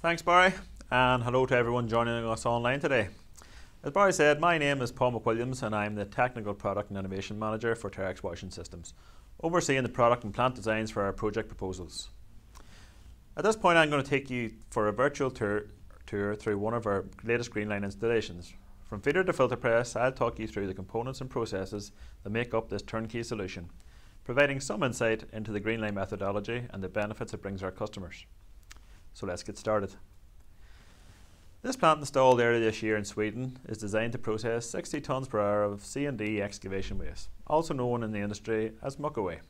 Thanks, Barry, and hello to everyone joining us online today. As Barry said, my name is Paul McWilliams and I'm the Technical Product and Innovation Manager for Terex Washing Systems, overseeing the product and plant designs for our project proposals. At this point, I'm going to take you for a virtual tour through one of our latest Greenline installations. From feeder to filter press, I'll talk you through the components and processes that make up this turnkey solution, providing some insight into the Greenline methodology and the benefits it brings our customers. So let's get started. This plant installed earlier this year in Sweden is designed to process 60 tonnes per hour of C&D excavation waste, also known in the industry as muck away.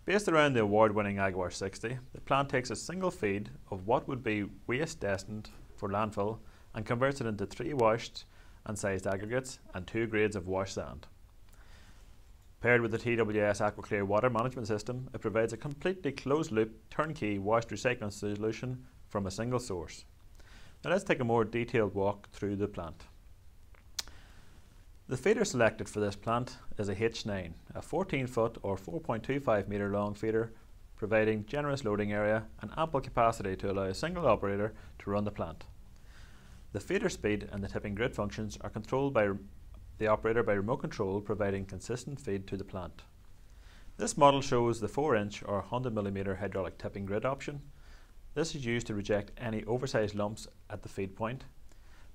Based around the award-winning AgWash 60, the plant takes a single feed of what would be waste destined for landfill and converts it into 3 washed and sized aggregates and 2 grades of wash sand. Paired with the TWS AquaClear water management system, it provides a completely closed-loop, turnkey washed recycling solution from a single source. Now let's take a more detailed walk through the plant. The feeder selected for this plant is a H9, a 14-foot or 4.25 metre long feeder, providing generous loading area and ample capacity to allow a single operator to run the plant. The feeder speed and the tipping grid functions are controlled by the operator by remote control, providing consistent feed to the plant. This model shows the 4-inch or 100mm hydraulic tipping grid option. This is used to reject any oversized lumps at the feed point,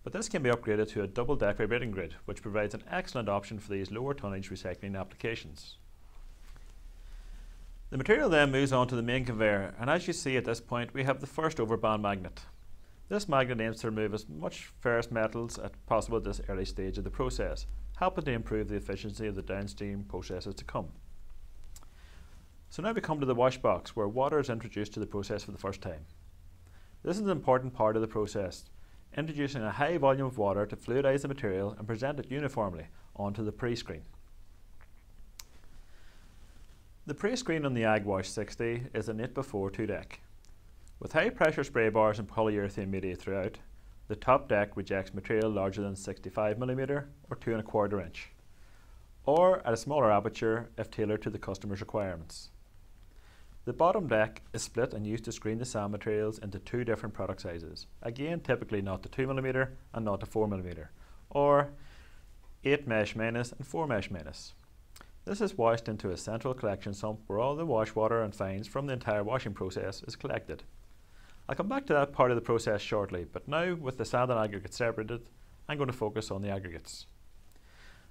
but this can be upgraded to a double deck vibrating grid, which provides an excellent option for these lower tonnage recycling applications. The material then moves on to the main conveyor, and as you see at this point, we have the first overband magnet. This magnet aims to remove as much ferrous metals as possible at this early stage of the process, helping to improve the efficiency of the downstream processes to come. So now we come to the wash box, where water is introduced to the process for the first time. This is an important part of the process, introducing a high volume of water to fluidize the material and present it uniformly onto the pre-screen. The pre-screen on the AgWash 60 is an 8x4 2-deck. With high pressure spray bars and polyurethane media throughout, the top deck rejects material larger than 65mm or 2¼ inch, or at a smaller aperture if tailored to the customer's requirements. The bottom deck is split and used to screen the sand materials into 2 different product sizes, again typically 0-2mm and 0-4mm, or 8 mesh minus and 4 mesh minus. This is washed into a central collection sump where all the wash water and fines from the entire washing process is collected. I'll come back to that part of the process shortly, but now with the sand and aggregate separated, I'm going to focus on the aggregates.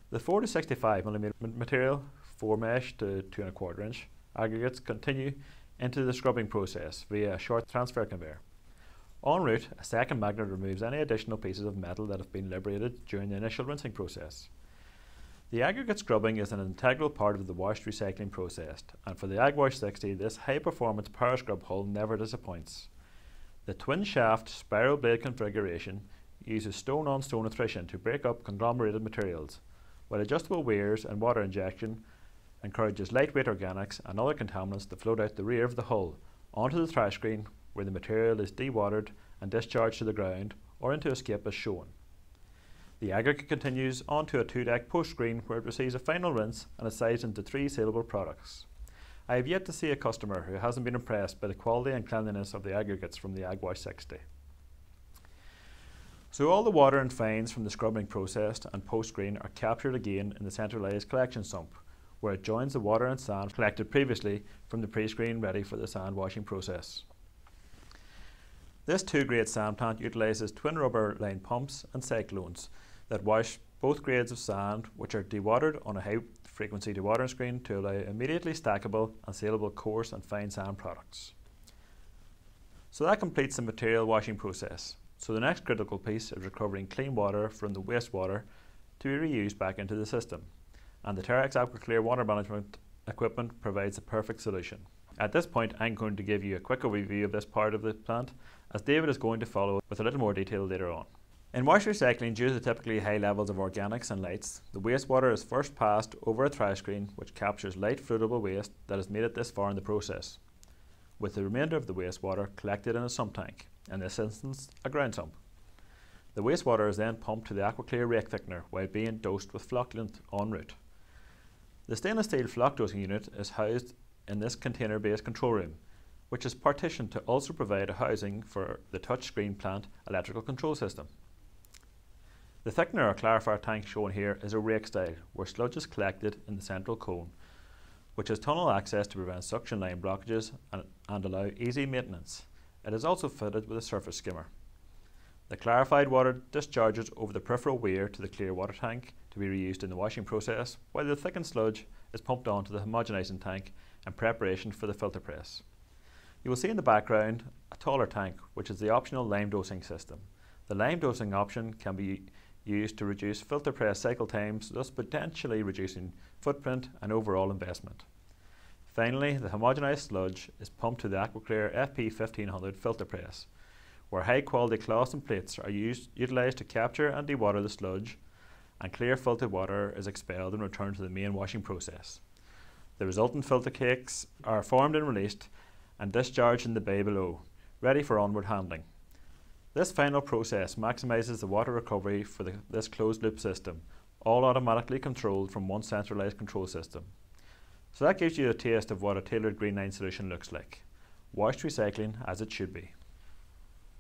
The 4-65mm material, 4 mesh to 2¼ inch aggregates continue into the scrubbing process via a short transfer conveyor. En route, a second magnet removes any additional pieces of metal that have been liberated during the initial rinsing process. The aggregate scrubbing is an integral part of the washed recycling process, and for the AgWash 60, this high-performance power scrub hull never disappoints. The twin-shaft spiral blade configuration uses stone-on-stone attrition to break up conglomerated materials, while adjustable weirs and water injection encourages lightweight organics and other contaminants to float out the rear of the hull onto the trash screen, where the material is dewatered and discharged to the ground or into a skip as shown. The aggregate continues onto a 2-deck post screen, where it receives a final rinse and is sized into 3 saleable products. I have yet to see a customer who hasn't been impressed by the quality and cleanliness of the aggregates from the AgWash 60. So all the water and fines from the scrubbing process and post-screen are captured again in the centralised collection sump, where it joins the water and sand collected previously from the pre-screen ready for the sand washing process. This 2-grade sand plant utilises twin rubber lined pumps and cyclones that wash both grades of sand, which are dewatered on a high frequency dewatering screen to allow immediately stackable and saleable coarse and fine sand products. So that completes the material washing process. So the next critical piece is recovering clean water from the wastewater to be reused back into the system, and the Terex AquaClear water management equipment provides a perfect solution. At this point, I'm going to give you a quick overview of this part of the plant, as David is going to follow with a little more detail later on. In wash recycling, due to the typically high levels of organics and lights, the wastewater is first passed over a trash screen which captures light floatable waste that has made it this far in the process, with the remainder of the wastewater collected in a sump tank, in this instance a ground sump. The wastewater is then pumped to the AquaClear rake thickener while being dosed with flocculant en route. The stainless steel flock dosing unit is housed in this container-based control room, which is partitioned to also provide a housing for the touchscreen plant electrical control system. The thickener or clarifier tank shown here is a rake style, where sludge is collected in the central cone, which has tunnel access to prevent suction line blockages and allow easy maintenance. It is also fitted with a surface skimmer. The clarified water discharges over the peripheral weir to the clear water tank to be reused in the washing process, while the thickened sludge is pumped onto the homogenizing tank in preparation for the filter press. You will see in the background a taller tank, which is the optional lime dosing system. The lime dosing option can be used to reduce filter press cycle times, thus potentially reducing footprint and overall investment. Finally, the homogenized sludge is pumped to the AquaClear FP1500 filter press, where high quality cloths and plates are utilised to capture and dewater the sludge, and clear filtered water is expelled and returned to the main washing process. The resultant filter cakes are formed and released and discharged in the bay below, ready for onward handling. This final process maximises the water recovery for this closed loop system, all automatically controlled from one centralised control system. So that gives you a taste of what a tailored green line solution looks like. Washed recycling as it should be.